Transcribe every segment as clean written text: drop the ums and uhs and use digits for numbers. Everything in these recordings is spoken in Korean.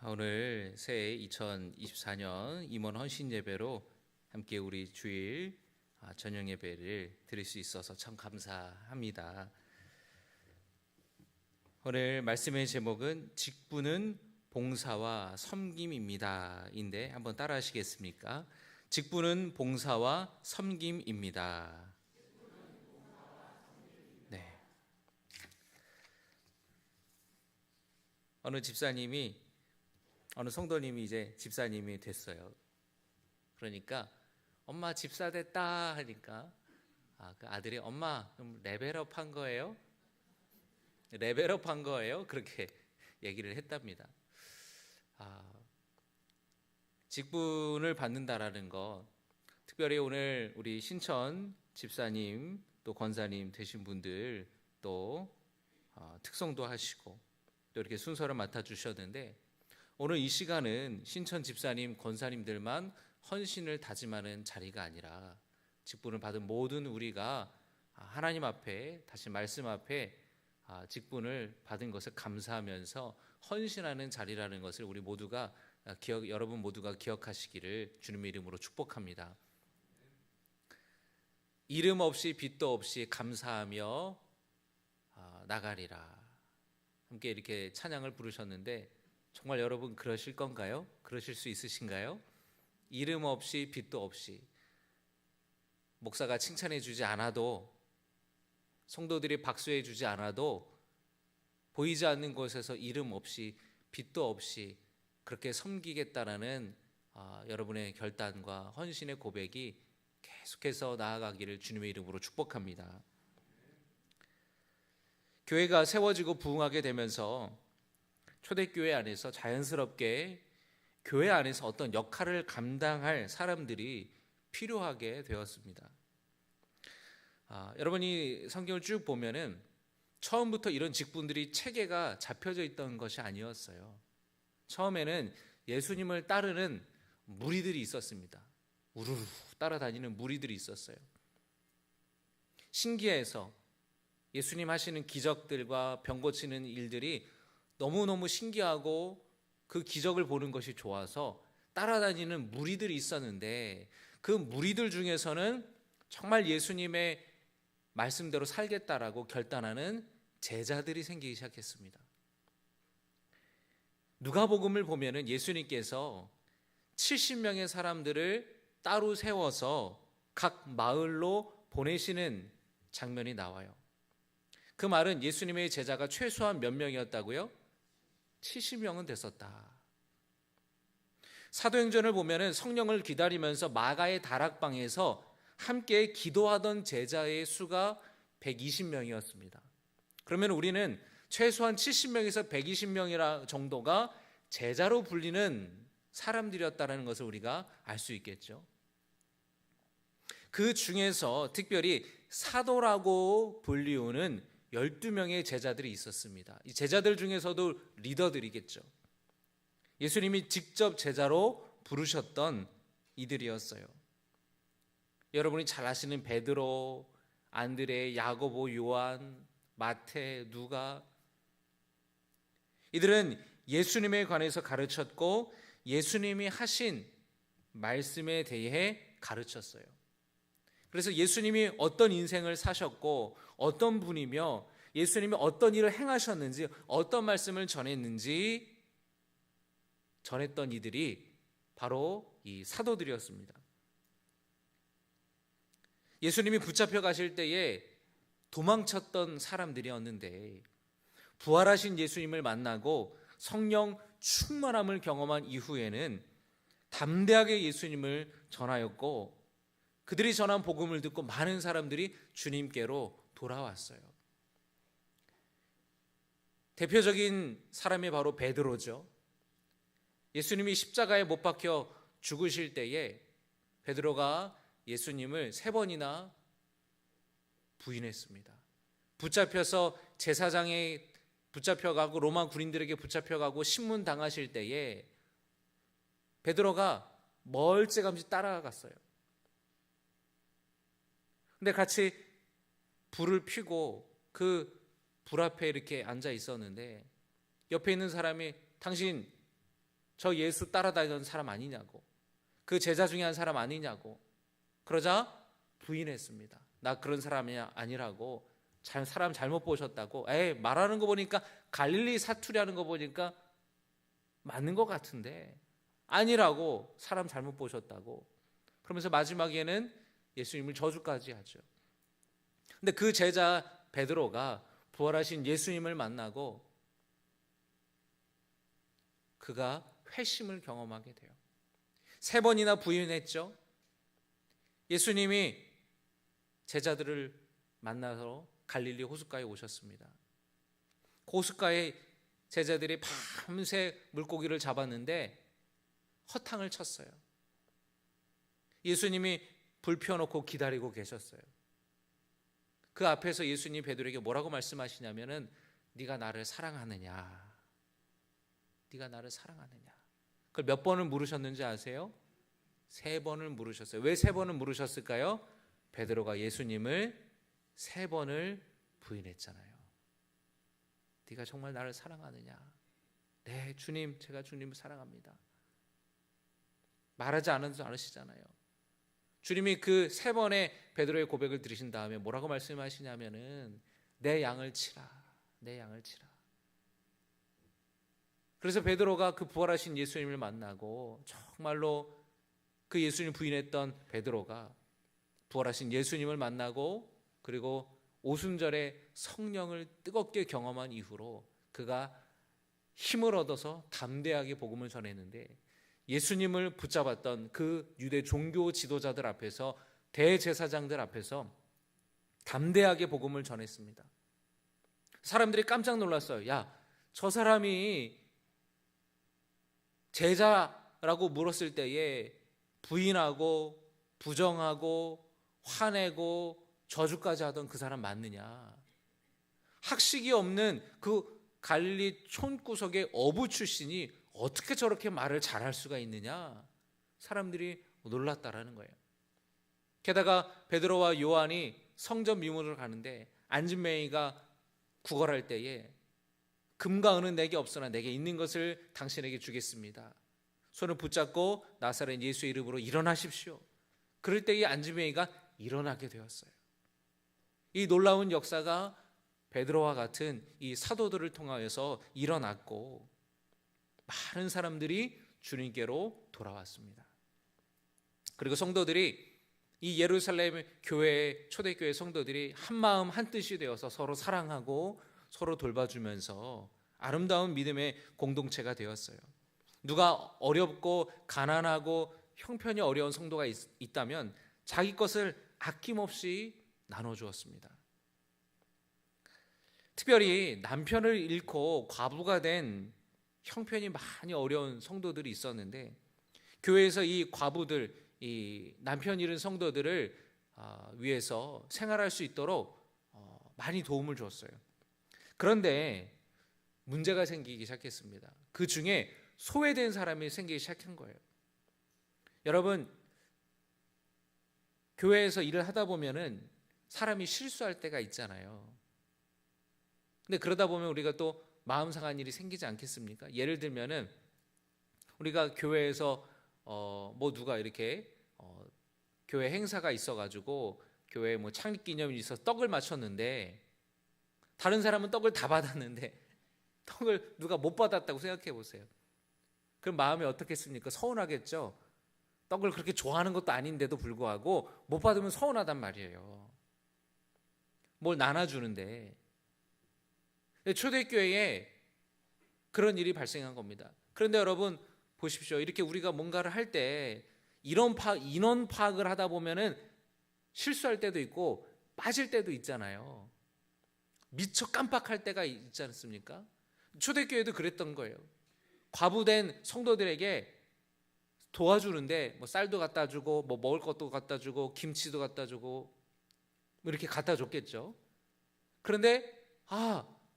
오늘 새해 2024년 임원 헌신 예배로 함께 우리 주일 저녁 예배를 드릴 수 있어서 참 감사합니다. 오늘 말씀의 제목은 직분은 봉사와 섬김입니다 인데 한번 따라 하시겠습니까? 직분은 봉사와 섬김입니다. 네. 어느 성도님이 이제 집사님이 됐어요. 그러니까 엄마 집사 됐다 하니까 그 아들이 엄마 그럼 레벨업 한 거예요? 레벨업 한 거예요? 그렇게 얘기를 했답니다. 직분을 받는다라는 거, 특별히 오늘 우리 신천 집사님 또 권사님 되신 분들 또 특성도 하시고 또 이렇게 순서를 맡아주셨는데, 오늘 이 시간은 신천 집사님, 권사님들만 헌신을 다짐하는 자리가 아니라 직분을 받은 모든 우리가 하나님 앞에, 다시 말씀 앞에 직분을 받은 것을 감사하면서 헌신하는 자리라는 것을 우리 모두가 여러분 모두가 기억하시기를 주님의 이름으로 축복합니다. 이름 없이 빚도 없이 감사하며 나가리라. 함께 이렇게 찬양을 부르셨는데 정말 여러분 그러실 건가요? 그러실 수 있으신가요? 이름 없이 빚도 없이, 목사가 칭찬해 주지 않아도, 성도들이 박수해 주지 않아도, 보이지 않는 곳에서 이름 없이 빚도 없이 그렇게 섬기겠다라는 여러분의 결단과 헌신의 고백이 계속해서 나아가기를 주님의 이름으로 축복합니다. 교회가 세워지고 부흥하게 되면서 초대교회 안에서 자연스럽게 교회 안에서 어떤 역할을 감당할 사람들이 필요하게 되었습니다. 여러분이 성경을 쭉 보면은 처음부터 이런 직분들이 체계가 잡혀져 있던 것이 아니었어요. 처음에는 예수님을 따르는 무리들이 있었습니다. 우르르 따라다니는 무리들이 있었어요. 신기해서 예수님 하시는 기적들과 병 고치는 일들이 너무너무 신기하고 그 기적을 보는 것이 좋아서 따라다니는 무리들이 있었는데, 그 무리들 중에서는 정말 예수님의 말씀대로 살겠다라고 결단하는 제자들이 생기기 시작했습니다. 누가복음을 보면은 예수님께서 70명의 사람들을 따로 세워서 각 마을로 보내시는 장면이 나와요. 그 말은 예수님의 제자가 최소한 몇 명이었다고요? 70명은 됐었다. 사도행전을 보면은 성령을 기다리면서 마가의 다락방에서 함께 기도하던 제자의 수가 120명이었습니다. 그러면 우리는 최소한 70명에서 120명 정도가 제자로 불리는 사람들이었다는 것을 우리가 알 수 있겠죠. 그 중에서 특별히 사도라고 불리우는 12명의 제자들이 있었습니다. 이 제자들 중에서도 리더들이겠죠. 예수님이 직접 제자로 부르셨던 이들이었어요. 여러분이 잘 아시는 베드로, 안드레, 야고보, 요한, 마태, 누가, 이들은 예수님에 관해서 가르쳤고 예수님이 하신 말씀에 대해 가르쳤어요. 그래서 예수님이 어떤 인생을 사셨고 어떤 분이며 예수님이 어떤 일을 행하셨는지, 어떤 말씀을 전했는지 전했던 이들이 바로 이 사도들이었습니다. 예수님이 붙잡혀 가실 때에 도망쳤던 사람들이었는데, 부활하신 예수님을 만나고 성령 충만함을 경험한 이후에는 담대하게 예수님을 전하였고, 그들이 전한 복음을 듣고 많은 사람들이 주님께로 돌아왔어요. 대표적인 사람이 바로 베드로죠. 예수님이 십자가에 못 박혀 죽으실 때에 베드로가 예수님을 3번이나 부인했습니다. 붙잡혀서 제사장에 붙잡혀가고 로마 군인들에게 붙잡혀가고 신문 당하실 때에 베드로가 멀찌감치 따라갔어요. 근데 같이 불을 피고 그 불 앞에 이렇게 앉아 있었는데 옆에 있는 사람이 당신 저 예수 따라다니던 사람 아니냐고, 그 제자 중에 한 사람 아니냐고. 그러자 부인했습니다. 나 그런 사람이 아니라고, 사람 잘못 보셨다고. 말하는 거 보니까 갈릴리 사투리하는 거 보니까 맞는 것 같은데 아니라고, 사람 잘못 보셨다고. 그러면서 마지막에는 예수님을 저주까지 하죠. 근데 그 제자 베드로가 부활하신 예수님을 만나고 그가 회심을 경험하게 돼요. 3번이나 부인했죠. 예수님이 제자들을 만나서 갈릴리 호숫가에 오셨습니다. 그 호숫가에 제자들이 밤새 물고기를 잡았는데 허탕을 쳤어요. 예수님이 불 펴놓고 기다리고 계셨어요. 그 앞에서 예수님 베드로에게 뭐라고 말씀하시냐면은 네가 나를 사랑하느냐, 네가 나를 사랑하느냐. 그걸 몇 번을 물으셨는지 아세요? 3번을 물으셨어요. 왜 3번을 물으셨을까요? 베드로가 예수님을 3번을 부인했잖아요. 네가 정말 나를 사랑하느냐? 네, 주님, 제가 주님을 사랑합니다. 말하지 않으시잖아요. 주님이 그 3번의 베드로의 고백을 들으신 다음에 뭐라고 말씀하시냐면은 내 양을 치라, 내 양을 치라. 그래서 베드로가 그 부활하신 예수님을 만나고, 정말로 그 예수님 부인했던 베드로가 부활하신 예수님을 만나고, 그리고 오순절에 성령을 뜨겁게 경험한 이후로 그가 힘을 얻어서 담대하게 복음을 전했는데, 예수님을 붙잡았던 그 유대 종교 지도자들 앞에서, 대제사장들 앞에서 담대하게 복음을 전했습니다. 사람들이 깜짝 놀랐어요. 야, 저 사람이 제자라고 물었을 때에 부인하고 부정하고 화내고 저주까지 하던 그 사람 맞느냐? 학식이 없는 그 갈릴리 촌구석의 어부 출신이 어떻게 저렇게 말을 잘할 수가 있느냐? 사람들이 놀랐다라는 거예요. 게다가 베드로와 요한이 성전 미문으로 가는데 안진뱅이가 구걸할 때에 금과 은은 내게 없으나 내게 있는 것을 당신에게 주겠습니다. 손을 붙잡고 나사렛 예수의 이름으로 일어나십시오. 그럴 때에 안진뱅이가 일어나게 되었어요. 이 놀라운 역사가 베드로와 같은 이 사도들을 통하여서 일어났고, 많은 사람들이 주님께로 돌아왔습니다. 그리고 성도들이, 이 예루살렘 교회, 초대교회 성도들이 한마음 한뜻이 되어서 서로 사랑하고 서로 돌봐주면서 아름다운 믿음의 공동체가 되었어요. 누가 어렵고 가난하고 형편이 어려운 성도가 있다면 자기 것을 아낌없이 나눠주었습니다. 특별히 남편을 잃고 과부가 된 형편이 많이 어려운 성도들이 있었는데, 교회에서 이 과부들, 이 남편 잃은 성도들을 위해서 생활할 수 있도록 많이 도움을 줬어요. 그런데 문제가 생기기 시작했습니다. 그 중에 소외된 사람이 생기기 시작한 거예요. 여러분, 교회에서 일을 하다 보면은 사람이 실수할 때가 있잖아요. 근데 그러다 보면 우리가 또 마음 상한 일이 생기지 않겠습니까? 예를 들면은 우리가 교회에서 뭐 누가 이렇게 교회 행사가 있어가지고 교회 뭐 창립 기념일이 있어서 떡을 맞췄는데, 다른 사람은 떡을 다 받았는데 떡을 누가 못 받았다고 생각해 보세요. 그럼 마음이 어떻겠습니까? 서운하겠죠. 떡을 그렇게 좋아하는 것도 아닌데도 불구하고 못 받으면 서운하단 말이에요. 뭘 나눠주는데. 초대교회에 그런 일이 발생한 겁니다. 그런데 여러분 보십시오. 이렇게 우리가 뭔가를 할 때 인원 파악을 하다 보면은 실수할 때도 있고 빠질 때도 있잖아요. 미처 깜빡할 때가 있지 않습니까? 초대교회도 그랬던 거예요. 과부된 성도들에게 도와주는데 뭐 쌀도 갖다 주고 뭐 먹을 것도 갖다 주고 김치도 갖다 주고 뭐 이렇게 갖다 줬겠죠. 그런데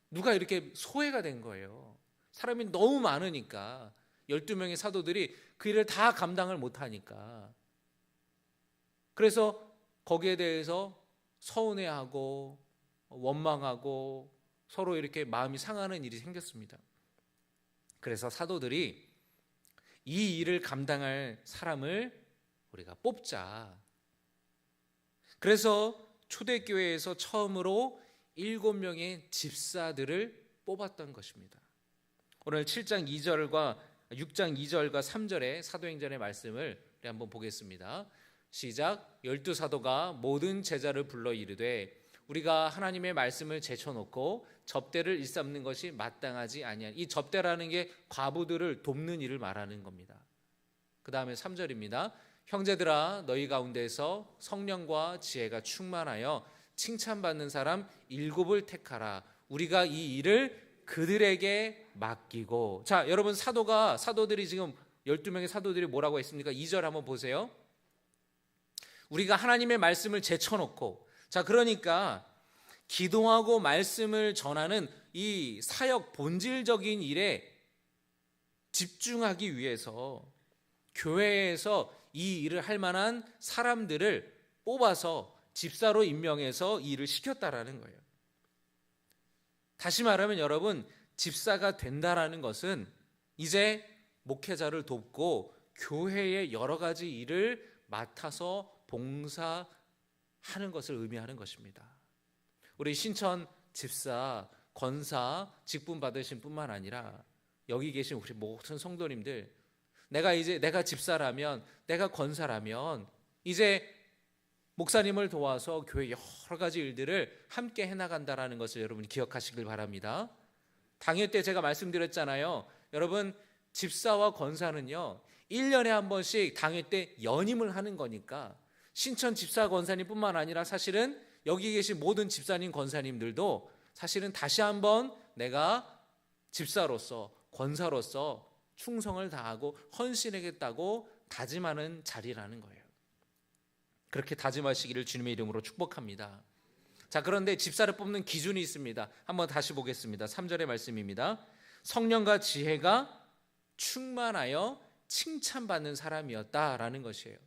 누가 이렇게 소외가 된 거예요. 사람이 너무 많으니까, 12명의 사도들이 그 일을 다 감당을 못하니까. 그래서 거기에 대해서 서운해하고 원망하고 서로 이렇게 마음이 상하는 일이 생겼습니다. 그래서 사도들이 이 일을 감당할 사람을 우리가 뽑자. 그래서 초대교회에서 처음으로 7명의 집사들을 뽑았던 것입니다. 오늘 7장 2절과 6장 2절과 3절의 사도행전의 말씀을 우리 한번 보겠습니다. 시작. 12사도가 모든 제자를 불러 이르되 우리가 하나님의 말씀을 제쳐놓고 접대를 일삼는 것이 마땅하지 아니하니. 이 접대라는 게 과부들을 돕는 일을 말하는 겁니다. 그 다음에 3절입니다. 형제들아 너희 가운데서 성령과 지혜가 충만하여 칭찬받는 사람 7을 택하라. 우리가 이 일을 그들에게 맡기고. 자, 여러분 사도들이 지금 12명의 사도들이 뭐라고 했습니까? 2절 한번 보세요. 우리가 하나님의 말씀을 제쳐놓고. 자, 그러니까 기도하고 말씀을 전하는 이 사역 본질적인 일에 집중하기 위해서 교회에서 이 일을 할 만한 사람들을 뽑아서 집사로 임명해서 이 일을 시켰다라는 거예요. 다시 말하면 여러분, 집사가 된다라는 것은 이제 목회자를 돕고 교회의 여러 가지 일을 맡아서 봉사하는 것을 의미하는 것입니다. 우리 신천 집사, 권사 직분 받으신 뿐만 아니라 여기 계신 우리 모든 성도님들, 내가 집사라면, 내가 권사라면 이제 목사님을 도와서 교회 여러 가지 일들을 함께 해나간다라는 것을 여러분이 기억하시길 바랍니다. 당일 때 제가 말씀드렸잖아요. 여러분, 집사와 권사는요 1년에 한 번씩 당일 때 연임을 하는 거니까 신천 집사 권사님 뿐만 아니라 사실은 여기 계신 모든 집사님 권사님들도 사실은 다시 한번 내가 집사로서 권사로서 충성을 다하고 헌신하겠다고 다짐하는 자리라는 거예요. 그렇게 다짐하시기를 주님의 이름으로 축복합니다. 자, 그런데 집사를 뽑는 기준이 있습니다. 한번 다시 보겠습니다. 3절의 말씀입니다. 성령과 지혜가 충만하여 칭찬받는 사람이었다라는 것이에요.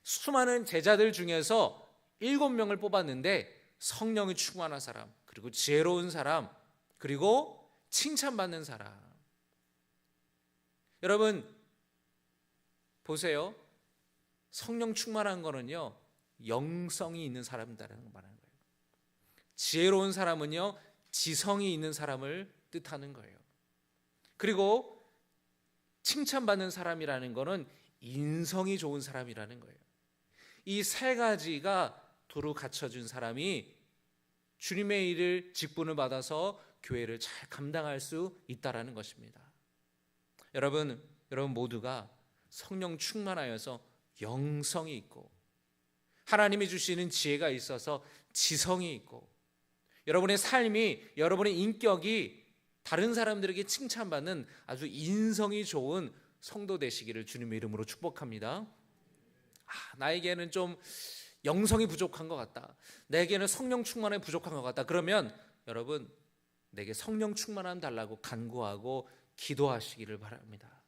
수많은 제자들 중에서 7명을 뽑았는데 성령이 충만한 사람, 그리고 지혜로운 사람, 그리고 칭찬받는 사람. 여러분 보세요. 성령 충만한 거는요 영성이 있는 사람이라는 거 말하는 거예요. 지혜로운 사람은요 지성이 있는 사람을 뜻하는 거예요. 그리고 칭찬받는 사람이라는 거는 인성이 좋은 사람이라는 거예요. 이 세 가지가 두루 갖춰진 사람이 주님의 일을 직분을 받아서 교회를 잘 감당할 수 있다라는 것입니다. 여러분 모두가 성령 충만하여서 영성이 있고 하나님이 주시는 지혜가 있어서 지성이 있고 여러분의 삶이, 여러분의 인격이 다른 사람들에게 칭찬받는 아주 인성이 좋은 성도 되시기를 주님의 이름으로 축복합니다. 나에게는 좀 영성이 부족한 것 같다, 내게는 성령 충만함이 부족한 것 같다. 그러면 여러분 내게 성령 충만함 달라고 간구하고 기도하시기를 바랍니다.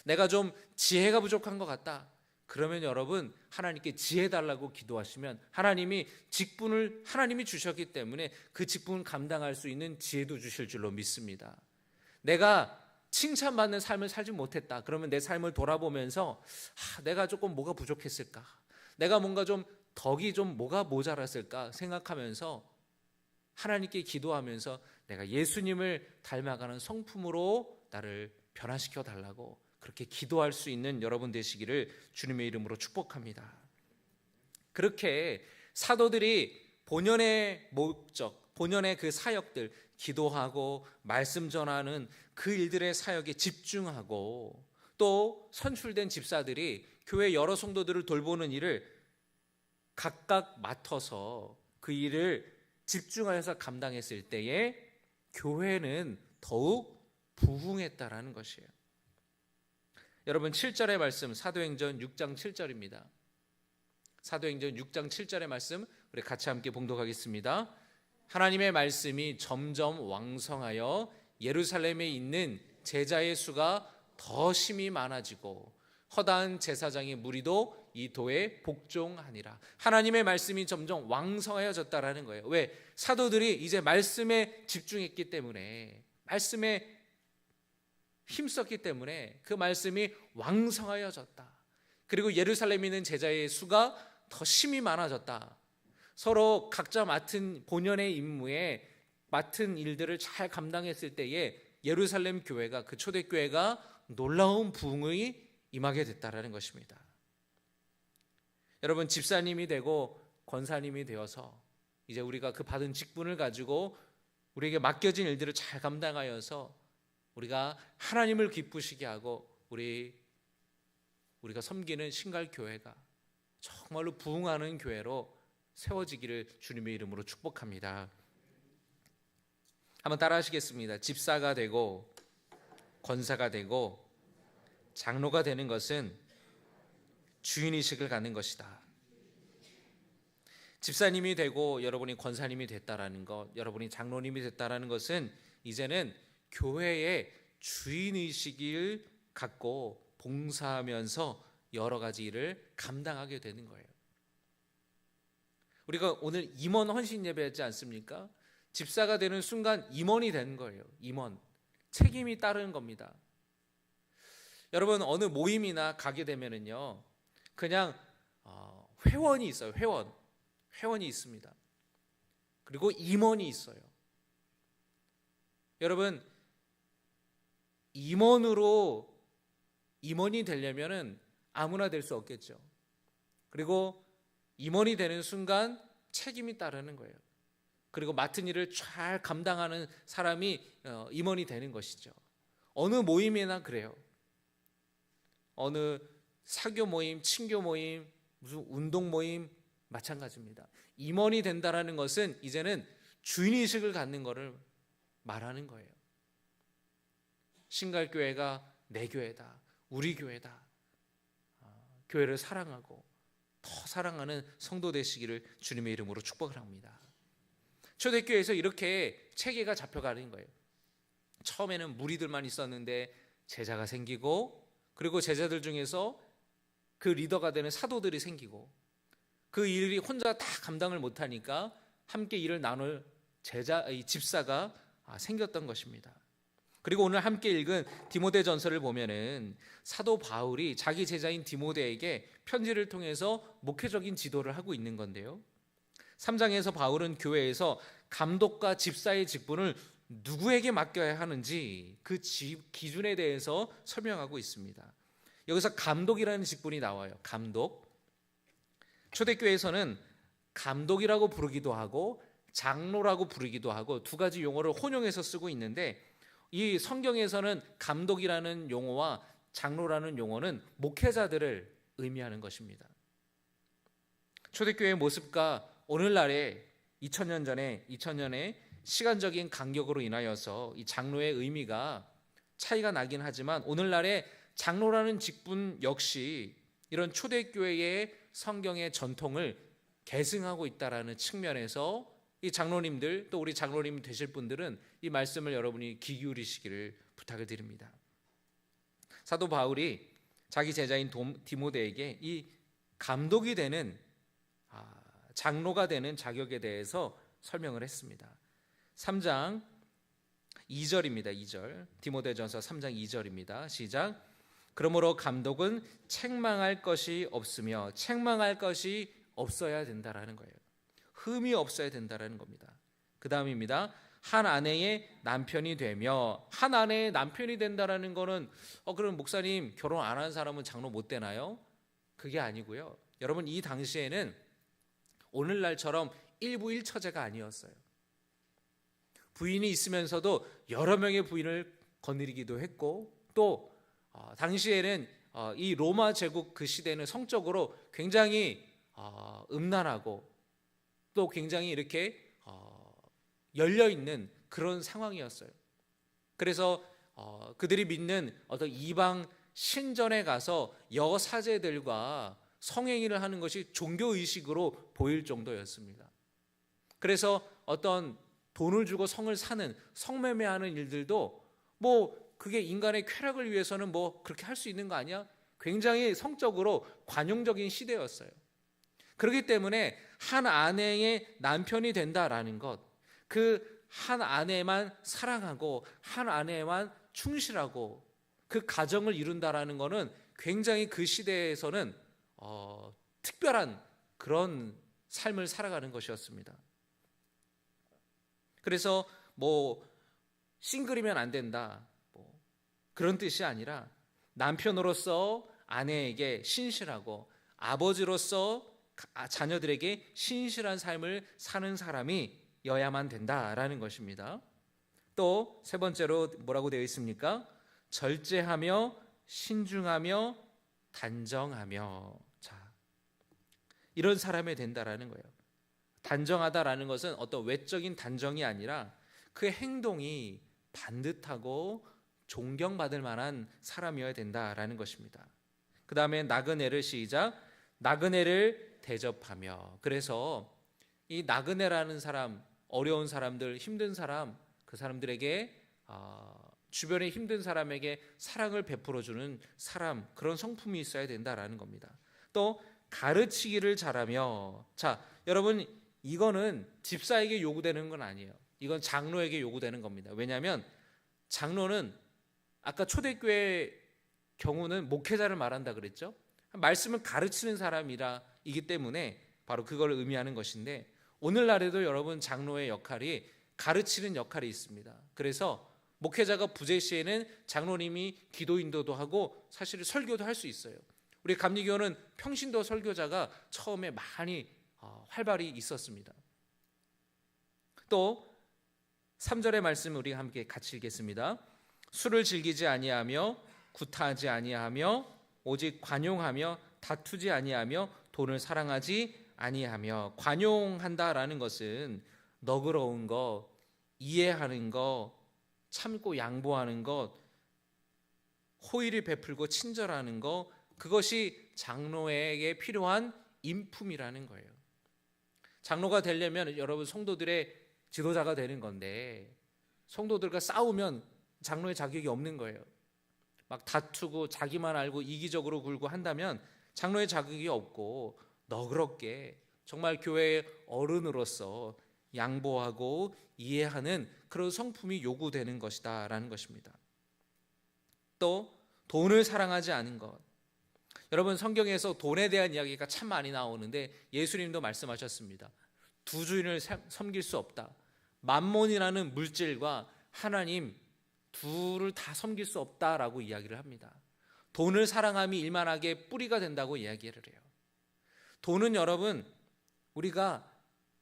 내가 좀 지혜가 부족한 것 같다, 그러면 여러분 하나님께 지혜 달라고 기도하시면 하나님이 직분을 하나님이 주셨기 때문에 그 직분을 감당할 수 있는 지혜도 주실 줄로 믿습니다. 내가 칭찬받는 삶을 살지 못했다, 그러면 내 삶을 돌아보면서 내가 조금 뭐가 부족했을까, 내가 뭔가 좀 덕이 좀 뭐가 모자랐을까 생각하면서 하나님께 기도하면서 내가 예수님을 닮아가는 성품으로 나를 변화시켜 달라고 그렇게 기도할 수 있는 여러분 되시기를 주님의 이름으로 축복합니다. 그렇게 사도들이 본연의 목적, 본연의 그 사역들, 기도하고 말씀 전하는 그 일들의 사역에 집중하고 또 선출된 집사들이 교회 여러 성도들을 돌보는 일을 각각 맡아서 그 일을 집중하여서 감당했을 때에 교회는 더욱 부흥했다라는 것이에요. 여러분 7절의 말씀, 사도행전 6장 7절입니다. 사도행전 6장 7절의 말씀 우리 같이 함께 봉독하겠습니다. 하나님의 말씀이 점점 왕성하여 예루살렘에 있는 제자의 수가 더 심히 많아지고 허다한 제사장의 무리도 이 도에 복종하니라. 하나님의 말씀이 점점 왕성하여졌다라는 거예요. 왜? 사도들이 이제 말씀에 집중했기 때문에, 말씀에 힘썼기 때문에 그 말씀이 왕성하여졌다. 그리고 예루살렘에 있는 제자의 수가 더 심히 많아졌다. 서로 각자 맡은 본연의 임무에 맡은 일들을 잘 감당했을 때에 예루살렘 교회가, 그 초대교회가 놀라운 부흥이 임하게 됐다라는 것입니다. 여러분, 집사님이 되고 권사님이 되어서 이제 우리가 그 받은 직분을 가지고 우리에게 맡겨진 일들을 잘 감당하여서 우리가 하나님을 기쁘시게 하고 우리가 섬기는 신갈교회가 정말로 부흥하는 교회로 세워지기를 주님의 이름으로 축복합니다. 한번 따라 하시겠습니다. 집사가 되고 권사가 되고 장로가 되는 것은 주인의식을 갖는 것이다. 집사님이 되고 여러분이 권사님이 됐다라는 것, 여러분이 장로님이 됐다라는 것은 이제는 교회의 주인의식을 갖고 봉사하면서 여러 가지 일을 감당하게 되는 거예요. 우리가 오늘 임원 헌신 예배하지 않습니까? 집사가 되는 순간 임원이 되는 거예요. 임원. 책임이 따르는 겁니다. 여러분, 어느 모임이나 가게 되면은요, 그냥 회원이 있어요. 회원이 있습니다. 그리고 임원이 있어요. 여러분, 임원이 되려면은 아무나 될 수 없겠죠. 그리고 임원이 되는 순간 책임이 따르는 거예요. 그리고 맡은 일을 잘 감당하는 사람이 임원이 되는 것이죠. 어느 모임이나 그래요. 어느 사교 모임, 친교 모임, 무슨 운동 모임 마찬가지입니다. 임원이 된다라는 것은 이제는 주인의식을 갖는 것을 말하는 거예요. 신갈교회가 내 교회다, 우리 교회다. 교회를 사랑하고 더 사랑하는 성도 되시기를 주님의 이름으로 축복을 합니다. 초대교회에서 이렇게 체계가 잡혀가는 거예요. 처음에는 무리들만 있었는데 제자가 생기고, 그리고 제자들 중에서 그 리더가 되는 사도들이 생기고, 그 일이 혼자 다 감당을 못하니까 함께 일을 나눌 집사가 생겼던 것입니다. 그리고 오늘 함께 읽은 디모데전서를 보면은 사도 바울이 자기 제자인 디모데에게 편지를 통해서 목회적인 지도를 하고 있는 건데요. 3장에서 바울은 교회에서 감독과 집사의 직분을 누구에게 맡겨야 하는지 그 기준에 대해서 설명하고 있습니다. 여기서 감독이라는 직분이 나와요. 감독. 초대교회에서는 감독이라고 부르기도 하고 장로라고 부르기도 하고 두 가지 용어를 혼용해서 쓰고 있는데, 이 성경에서는 감독이라는 용어와 장로라는 용어는 목회자들을 의미하는 것입니다. 초대교회의 모습과 오늘날의 2000년의 시간적인 간격으로 인하여서 이 장로의 의미가 차이가 나긴 하지만, 오늘날의 장로라는 직분 역시 이런 초대교회의 성경의 전통을 계승하고 있다라는 측면에서 이 장로님들, 또 우리 장로님 되실 분들은 이 말씀을 여러분이 귀 기울이시기를 부탁을 드립니다. 사도 바울이 자기 제자인 디모데에게 이 감독이 되는 장로가 되는 자격에 대해서 설명을 했습니다. 3장 2절입니다. 2절. 디모데전서 3장 2절입니다. 시작. 그러므로 감독은 책망할 것이 없으며 책망할 것이 없어야 된다라는 거예요. 흠이 없어야 된다라는 겁니다. 그 다음입니다. 한 아내의 남편이 되며, 한 아내의 남편이 된다라는 거는 그럼 목사님 결혼 안 한 사람은 장로 못 되나요? 그게 아니고요. 여러분, 이 당시에는 오늘날처럼 일부일처제가 아니었어요. 부인이 있으면서도 여러 명의 부인을 거느리기도 했고, 또 당시에는 이 로마 제국 그 시대는 성적으로 굉장히 음란하고 또 굉장히 이렇게 열려있는 그런 상황이었어요. 그래서 그들이 믿는 어떤 이방 신전에 가서 여사제들과 성행위를 하는 것이 종교의식으로 보일 정도였습니다. 그래서 어떤 돈을 주고 성을 사는, 성매매하는 일들도 그게 인간의 쾌락을 위해서는 그렇게 할 수 있는 거 아니야? 굉장히 성적으로 관용적인 시대였어요. 그렇기 때문에 한 아내의 남편이 된다라는 것, 그 한 아내만 사랑하고 한 아내만 충실하고 그 가정을 이룬다라는 것은 굉장히 그 시대에서는 특별한 그런 삶을 살아가는 것이었습니다. 그래서 싱글이면 안 된다 그런 뜻이 아니라 남편으로서 아내에게 신실하고 아버지로서 자녀들에게 신실한 삶을 사는 사람이어야만 된다라는 것입니다. 또 세 번째로 뭐라고 되어 있습니까? 절제하며 신중하며 단정하며. 자, 이런 사람이 된다라는 거예요. 단정하다라는 것은 어떤 외적인 단정이 아니라 그 행동이 반듯하고 존경받을 만한 사람이어야 된다라는 것입니다. 그 다음에 나그네를 시작. 나그네를 대접하며. 그래서 이 나그네라는 사람, 어려운 사람들, 힘든 사람, 그 사람들에게 주변에 힘든 사람에게 사랑을 베풀어주는 사람, 그런 성품이 있어야 된다라는 겁니다. 또 가르치기를 잘하며. 자, 여러분, 이거는 집사에게 요구되는 건 아니에요. 이건 장로에게 요구되는 겁니다. 왜냐하면 장로는 아까 초대교회 경우는 목회자를 말한다 그랬죠. 말씀을 가르치는 사람이기 때문에 바로 그걸 의미하는 것인데, 오늘날에도 여러분 장로의 역할이 가르치는 역할이 있습니다. 그래서 목회자가 부재 시에는 장로님이 기도 인도도 하고 사실 설교도 할 수 있어요. 우리 감리교는 평신도 설교자가 처음에 많이 활발히 있었습니다. 또 3절의 말씀 우리 함께 같이 읽겠습니다. 술을 즐기지 아니하며 구타하지 아니하며 오직 관용하며 다투지 아니하며 돈을 사랑하지 아니하며. 관용한다라는 것은 너그러운 것, 이해하는 것, 참고 양보하는 것, 호의를 베풀고 친절하는 것, 그것이 장로에게 필요한 인품이라는 거예요. 장로가 되려면 여러분 성도들의 지도자가 되는 건데, 성도들과 싸우면 장로의 자격이 없는 거예요. 막 다투고 자기만 알고 이기적으로 굴고 한다면 장로의 자격이 없고, 너그럽게 정말 교회의 어른으로서 양보하고 이해하는 그런 성품이 요구되는 것이다 라는 것입니다. 또 돈을 사랑하지 않은 것. 여러분 성경에서 돈에 대한 이야기가 참 많이 나오는데 예수님도 말씀하셨습니다. 두 주인을 섬길 수 없다. 만몬이라는 물질과 하나님 둘을 다 섬길 수 없다라고 이야기를 합니다. 돈을 사랑함이 일만하게 뿌리가 된다고 이야기를 해요. 돈은 여러분 우리가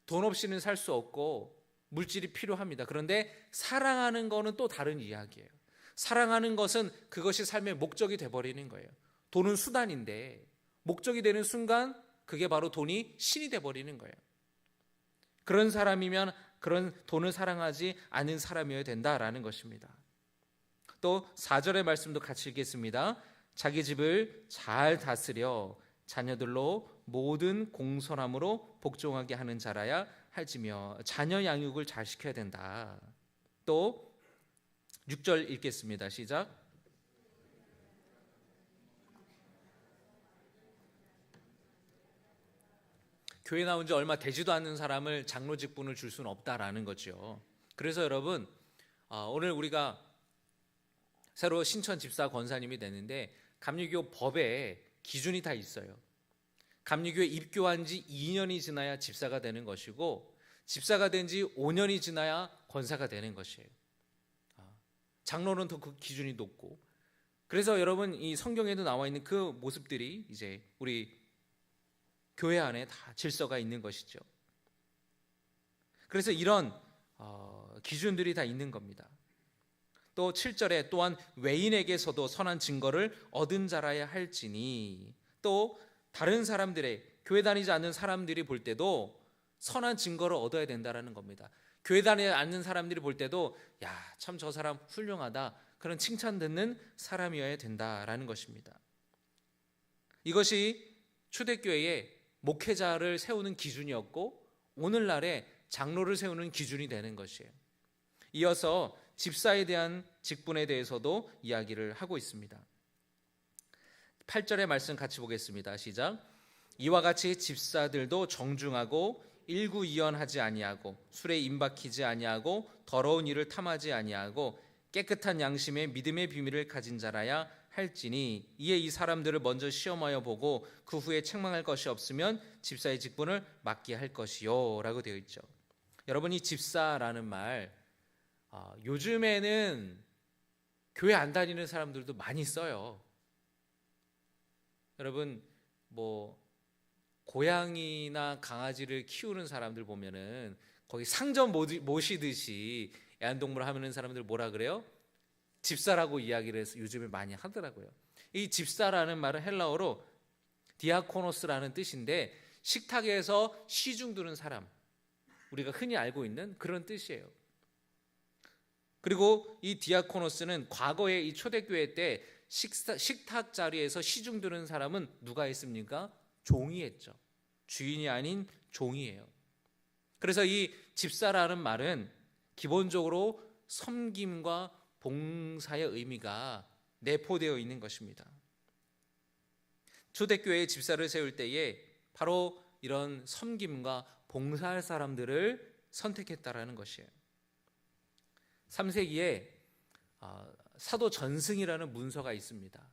돈 없이는 살 수 없고 물질이 필요합니다. 그런데 사랑하는 거는 또 다른 이야기예요. 사랑하는 것은 그것이 삶의 목적이 돼버리는 거예요. 돈은 수단인데 목적이 되는 순간 그게 바로 돈이 신이 돼버리는 거예요. 그런 사람이면 그런 돈을 사랑하지 않은 사람이어야 된다라는 것입니다. 또 4절의 말씀도 같이 읽겠습니다. 자기 집을 잘 다스려 자녀들로 모든 공손함으로 복종하게 하는 자라야 할지며. 자녀 양육을 잘 시켜야 된다. 또 6절 읽겠습니다. 시작. 교회 나온 지 얼마 되지도 않는 사람을 장로 직분을 줄 수는 없다라는 거죠. 그래서 여러분 오늘 우리가 새로 신천 집사 권사님이 되는데 감리교 법에 기준이 다 있어요. 감리교에 입교한 지 2년이 지나야 집사가 되는 것이고 집사가 된 지 5년이 지나야 권사가 되는 것이에요. 장로는 더 그 기준이 높고, 그래서 여러분 이 성경에도 나와 있는 그 모습들이 이제 우리 교회 안에 다 질서가 있는 것이죠. 그래서 이런 기준들이 다 있는 겁니다. 또 7절에 또한 외인에게서도 선한 증거를 얻은 자라야 할지니. 또 다른 사람들의, 교회 다니지 않는 사람들이 볼 때도 선한 증거를 얻어야 된다는 겁니다. 교회 다니지 않는 사람들이 볼 때도 야, 참 저 사람 훌륭하다, 그런 칭찬 듣는 사람이어야 된다라는 것입니다. 이것이 초대교회의 목회자를 세우는 기준이었고 오늘날의 장로를 세우는 기준이 되는 것이에요. 이어서 집사에 대한 직분에 대해서도 이야기를 하고 있습니다. 8절의 말씀 같이 보겠습니다. 시작. 이와 같이 집사들도 정중하고 일구이연하지 아니하고 술에 임박히지 아니하고 더러운 일을 탐하지 아니하고 깨끗한 양심에 믿음의 비밀을 가진 자라야 할지니 이에 이 사람들을 먼저 시험하여 보고 그 후에 책망할 것이 없으면 집사의 직분을 맡게 할 것이요 라고 되어 있죠. 여러분, 이 집사라는 말 요즘에는 교회 안 다니는 사람들도 많이 써요. 여러분, 고양이나 강아지를 키우는 사람들 보면은 거기 상점 모시듯이 애완동물을 하는 사람들 뭐라 그래요? 집사라고 이야기를 해서 요즘에 많이 하더라고요. 이 집사라는 말은 헬라어로 디아코노스라는 뜻인데 식탁에서 시중 두는 사람, 우리가 흔히 알고 있는 그런 뜻이에요. 그리고 이 디아코노스는 과거에 이 초대교회 때 식탁 자리에서 시중 두는 사람은 누가 했습니까? 종이 했죠. 주인이 아닌 종이에요. 그래서 이 집사라는 말은 기본적으로 섬김과 봉사의 의미가 내포되어 있는 것입니다. 초대교회의 집사를 세울 때에 바로 이런 섬김과 봉사할 사람들을 선택했다라는 것이에요. 3세기에 사도 전승이라는 문서가 있습니다.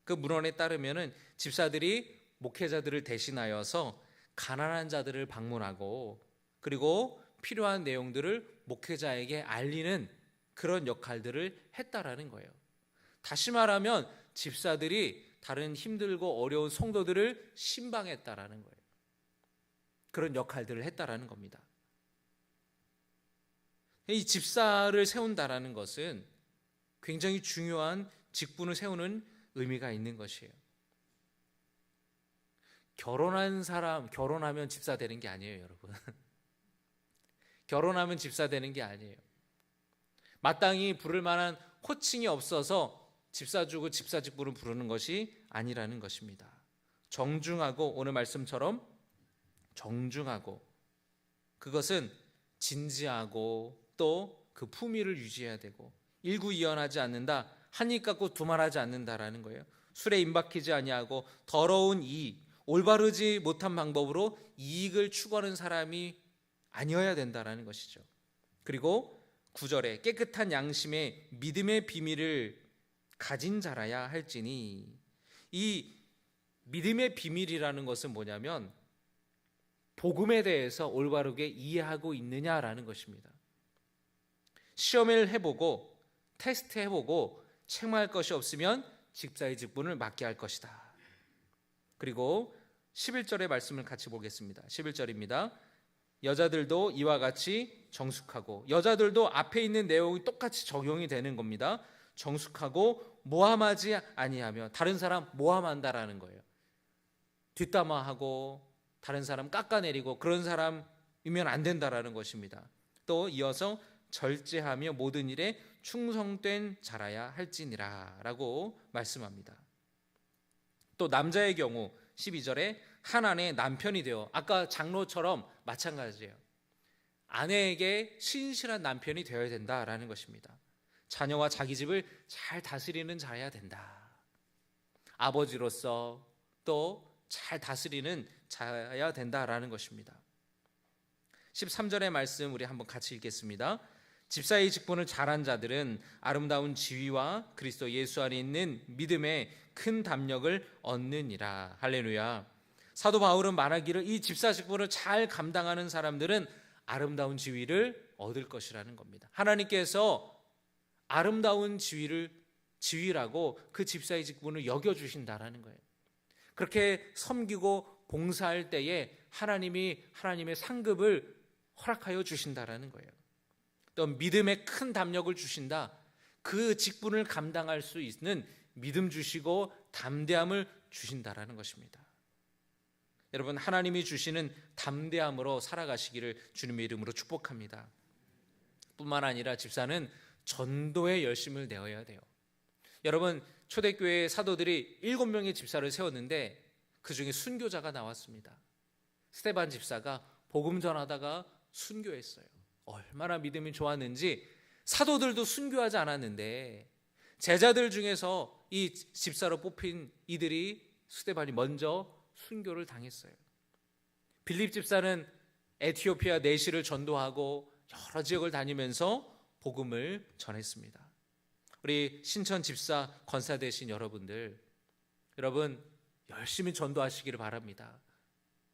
그 문헌에 따르면은 집사들이 목회자들을 대신하여서 가난한 자들을 방문하고 그리고 필요한 내용들을 목회자에게 알리는 그런 역할들을 했다라는 거예요. 다시 말하면 집사들이 다른 힘들고 어려운 성도들을 신방했다라는 거예요. 그런 역할들을 했다라는 겁니다. 이 집사를 세운다라는 것은 굉장히 중요한 직분을 세우는 의미가 있는 것이에요. 결혼한 사람, 결혼하면 집사 되는 게 아니에요, 여러분. 결혼하면 집사 되는 게 아니에요. 마땅히 부를 만한 호칭이 없어서 집사 주고 집사 직분을 부르는 것이 아니라는 것입니다. 정중하고, 오늘 말씀처럼 정중하고, 그것은 진지하고 또 그 품위를 유지해야 되고, 일구이연하지 않는다, 한입 갖고 두말하지 않는다라는 거예요. 술에 임박히지 아니하고 더러운 이익, 올바르지 못한 방법으로 이익을 추구하는 사람이 아니어야 된다라는 것이죠. 그리고 9절에 깨끗한 양심에 믿음의 비밀을 가진 자라야 할지니, 이 믿음의 비밀이라는 것은 뭐냐면 복음에 대해서 올바르게 이해하고 있느냐라는 것입니다. 시험을 해보고 테스트해보고 책망할 것이 없으면 집사의 직분을 맡게 할 것이다. 그리고 11절의 말씀을 같이 보겠습니다. 11절입니다. 여자들도 이와 같이 정숙하고, 여자들도 앞에 있는 내용이 똑같이 적용이 되는 겁니다. 정숙하고 모함하지 아니하며, 다른 사람 모함한다라는 거예요. 뒷담화하고 다른 사람 깎아내리고 그런 사람이면 안 된다라는 것입니다. 또 이어서 절제하며 모든 일에 충성된 자라야 할지니라 라고 말씀합니다. 또 남자의 경우 12절에 한 아내의 남편이 되어, 아까 장로처럼 마찬가지예요. 아내에게 신실한 남편이 되어야 된다라는 것입니다. 자녀와 자기 집을 잘 다스리는 자여야 된다. 아버지로서 또 잘 다스리는 자여야 된다라는 것입니다. 13절의 말씀 우리 한번 같이 읽겠습니다. 집사의 직분을 잘한 자들은 아름다운 지위와 그리스도 예수 안에 있는 믿음의 큰 담력을 얻느니라. 할렐루야. 사도 바울은 말하기를 이 집사 직분을 잘 감당하는 사람들은 아름다운 지위를 얻을 것이라는 겁니다. 하나님께서 아름다운 지위라고 그 집사의 직분을 여겨주신다라는 거예요. 그렇게 섬기고 봉사할 때에 하나님의 상급을 허락하여 주신다라는 거예요. 또 믿음의 큰 담력을 주신다. 그 직분을 감당할 수 있는 믿음 주시고 담대함을 주신다라는 것입니다. 여러분, 하나님이 주시는 담대함으로 살아가시기를 주님의 이름으로 축복합니다. 뿐만 아니라 집사는 전도에 열심을 내어야 돼요. 여러분, 초대교회 사도들이 7명의 집사를 세웠는데 그 중에 순교자가 나왔습니다. 스데반 집사가 복음 전하다가 순교했어요. 얼마나 믿음이 좋았는지. 사도들도 순교하지 않았는데 제자들 중에서 이 집사로 뽑힌 이들이, 스데반이 먼저 순교를 당했어요. 빌립 집사는 에티오피아 내시를 전도하고 여러 지역을 다니면서 복음을 전했습니다. 우리 신천 집사 권사 되신 여러분들, 여러분 열심히 전도하시기를 바랍니다.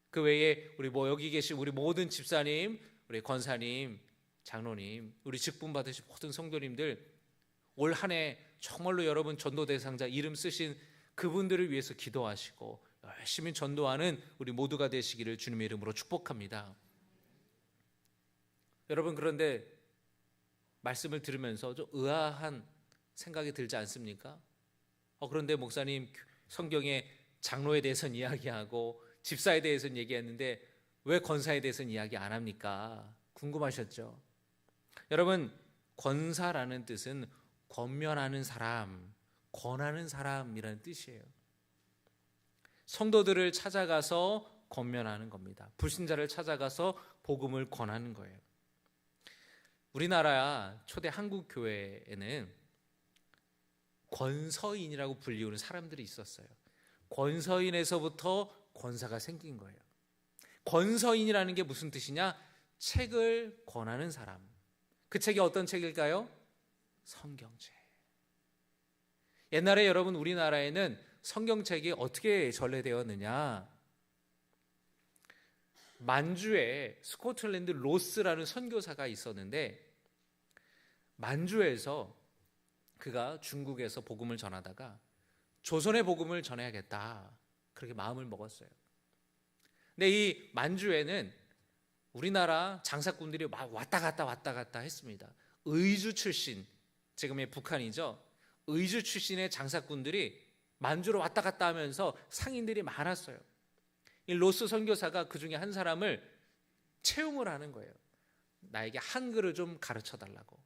그 외에 우리 여기 계신 우리 모든 집사님, 우리 권사님, 장로님, 우리 직분 받으신 모든 성도님들, 올 한 해 정말로 여러분 전도 대상자 이름 쓰신 그분들을 위해서 기도하시고 열심히 전도하는 우리 모두가 되시기를 주님의 이름으로 축복합니다. 여러분, 그런데 말씀을 들으면서 좀 의아한 생각이 들지 않습니까? 그런데 목사님, 성경에 장로에 대해서는 이야기하고 집사에 대해서는 얘기했는데 왜 권사에 대해서는 이야기 안 합니까? 궁금하셨죠? 여러분, 권사라는 뜻은 권면하는 사람, 권하는 사람이라는 뜻이에요. 성도들을 찾아가서 권면하는 겁니다. 불신자를 찾아가서 복음을 권하는 거예요. 우리나라 초대 한국 교회에는 권서인이라고 불리우는 사람들이 있었어요. 권서인에서부터 권사가 생긴 거예요. 권서인이라는 게 무슨 뜻이냐? 책을 권하는 사람. 그 책이 어떤 책일까요? 성경책. 옛날에 여러분, 우리나라에는 성경책이 어떻게 전래되었느냐? 만주에 스코틀랜드 로스라는 선교사가 있었는데, 만주에서 그가 중국에서 복음을 전하다가 조선의 복음을 전해야겠다, 그렇게 마음을 먹었어요. 근데 이 만주에는 우리나라 장사꾼들이 막 왔다 갔다 했습니다. 의주 출신, 지금의 북한이죠. 의주 출신의 장사꾼들이 만주로 왔다 갔다 하면서 상인들이 많았어요. 이 로스 선교사가 그 중에 한 사람을 채용을 하는 거예요. 나에게 한글을 좀 가르쳐 달라고.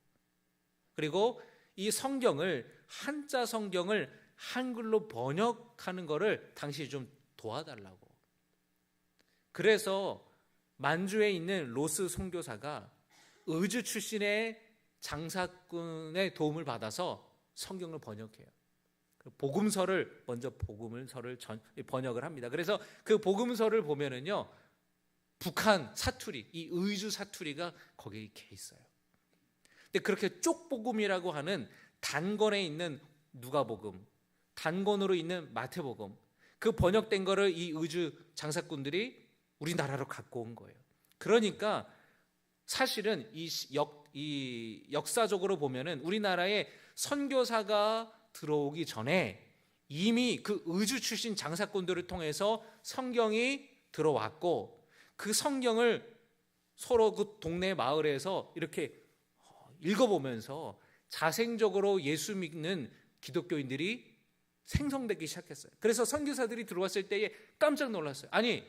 그리고 이 성경을, 한자 성경을 한글로 번역하는 거를 당시 좀 도와달라고. 그래서 만주에 있는 로스 선교사가 의주 출신의 장사꾼의 도움을 받아서 성경을 번역해요. 복음서를 먼저 번역을 합니다. 그래서 그 복음서를 보면은요, 북한 사투리, 이 의주 사투리가 거기에 이렇게 있어요. 근데 그렇게 쪽복음이라고 하는 단권에 있는 누가복음, 단권으로 있는 마태복음, 그 번역된 거를 이 의주 장사꾼들이 우리나라로 갖고 온 거예요. 그러니까 사실은 이 역사적으로 보면은 우리나라에 선교사가 들어오기 전에 이미 그 의주 출신 장사꾼들을 통해서 성경이 들어왔고, 그 성경을 서로 그 동네 마을에서 이렇게 읽어보면서 자생적으로 예수 믿는 기독교인들이 생성되기 시작했어요. 그래서 선교사들이 들어왔을 때에 깜짝 놀랐어요. 아니,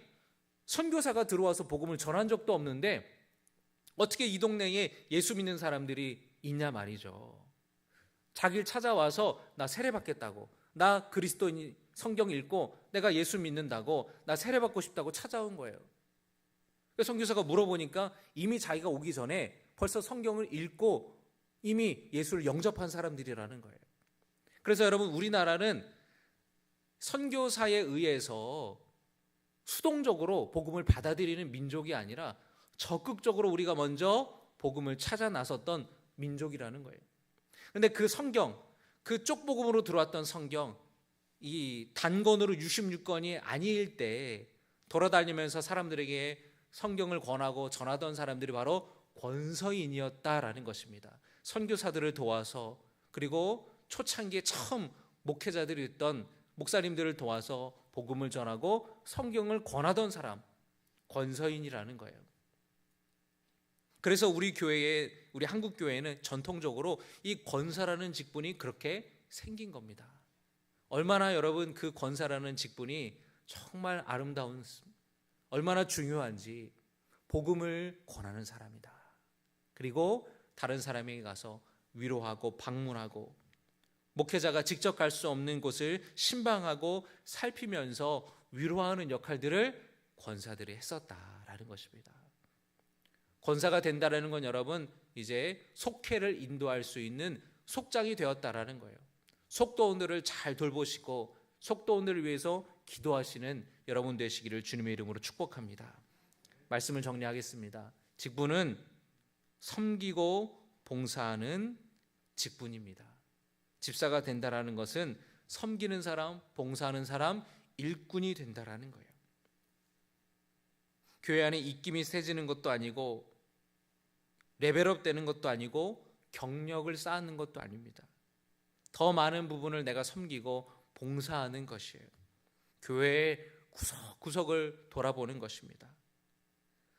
선교사가 들어와서 복음을 전한 적도 없는데 어떻게 이 동네에 예수 믿는 사람들이 있냐 말이죠. 자기를 찾아와서 나 세례받겠다고, 나 그리스도인 성경 읽고 내가 예수 믿는다고, 나 세례받고 싶다고 찾아온 거예요. 그래서 선교사가 물어보니까 이미 자기가 오기 전에 벌써 성경을 읽고 이미 예수를 영접한 사람들이라는 거예요. 그래서 여러분, 우리나라는 선교사에 의해서 수동적으로 복음을 받아들이는 민족이 아니라 적극적으로 우리가 먼저 복음을 찾아 나섰던 민족이라는 거예요. 그런데 그 성경, 그 쪽복음으로 들어왔던 성경, 이 단권으로 66권이 아닐 때 돌아다니면서 사람들에게 성경을 권하고 전하던 사람들이 바로 권서인이었다라는 것입니다. 선교사들을 도와서, 그리고 초창기에 처음 목회자들이 있던 목사님들을 도와서 복음을 전하고 성경을 권하던 사람, 권서인이라는 거예요. 그래서 우리 한국 교회는 전통적으로 이 권사라는 직분이 그렇게 생긴 겁니다. 얼마나 여러분 그 권사라는 직분이 정말 아름다운, 얼마나 중요한지. 복음을 권하는 사람이다. 그리고 다른 사람에게 가서 위로하고 방문하고, 목회자가 직접 갈 수 없는 곳을 신방하고 살피면서 위로하는 역할들을 권사들이 했었다라는 것입니다. 권사가 된다라는 건 여러분, 이제 속회를 인도할 수 있는 속장이 되었다라는 거예요. 속도원들을 잘 돌보시고 속도원들을 위해서 기도하시는 여러분 되시기를 주님의 이름으로 축복합니다. 말씀을 정리하겠습니다. 직분은 섬기고 봉사하는 직분입니다. 집사가 된다라는 것은 섬기는 사람, 봉사하는 사람, 일꾼이 된다라는 거예요. 교회 안에 입김이 세지는 것도 아니고 레벨업 되는 것도 아니고 경력을 쌓는 것도 아닙니다. 더 많은 부분을 내가 섬기고 봉사하는 것이에요. 교회의 구석구석을 돌아보는 것입니다.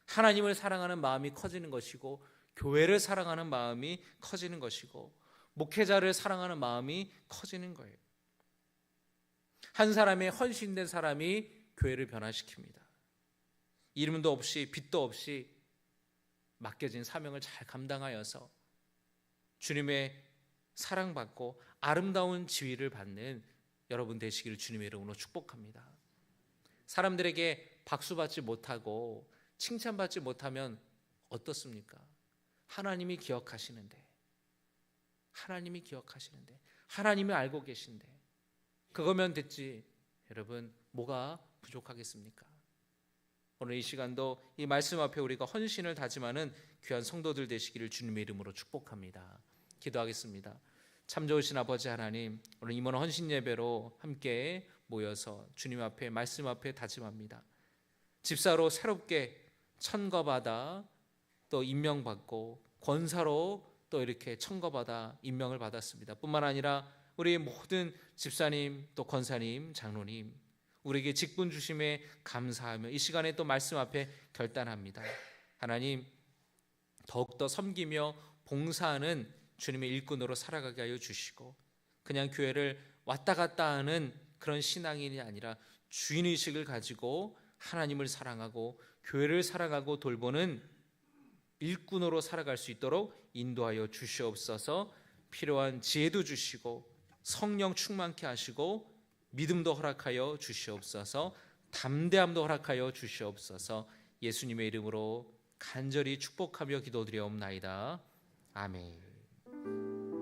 하나님을 사랑하는 마음이 커지는 것이고 교회를 사랑하는 마음이 커지는 것이고 목회자를 사랑하는 마음이 커지는 거예요. 한 사람의 헌신된 사람이 교회를 변화시킵니다. 이름도 없이 빚도 없이 맡겨진 사명을 잘 감당하여서 주님의 사랑받고 아름다운 지위를 받는 여러분 되시기를 주님의 이름으로 축복합니다. 사람들에게 박수받지 못하고 칭찬받지 못하면 어떻습니까? 하나님이 기억하시는데 하나님이 알고 계신데 그거면 됐지. 여러분 뭐가 부족하겠습니까? 오늘 이 시간도 이 말씀 앞에 우리가 헌신을 다짐하는 귀한 성도들 되시기를 주님의 이름으로 축복합니다. 기도하겠습니다. 참 좋으신 아버지 하나님, 오늘 임원 헌신 예배로 함께 모여서 주님 앞에 말씀 앞에 다짐합니다. 집사로 새롭게 천거받아 또 임명받고 권사로 또 이렇게 천거받아 임명을 받았습니다. 뿐만 아니라 우리 모든 집사님 또 권사님 장로님 우리에게 직분 주심에 감사하며 이 시간에 또 말씀 앞에 결단합니다. 하나님 더욱더 섬기며 봉사하는 주님의 일꾼으로 살아가게 하여 주시고 그냥 교회를 왔다 갔다 하는 그런 신앙인이 아니라 주인의식을 가지고 하나님을 사랑하고 교회를 사랑하고 돌보는 일꾼으로 살아갈 수 있도록 인도하여 주시옵소서. 필요한 지혜도 주시고 성령 충만케 하시고 믿음도 허락하여 주시옵소서. 담대함도 허락하여 주시옵소서. 예수님의 이름으로 간절히 축복하며 기도드리옵나이다. 아멘.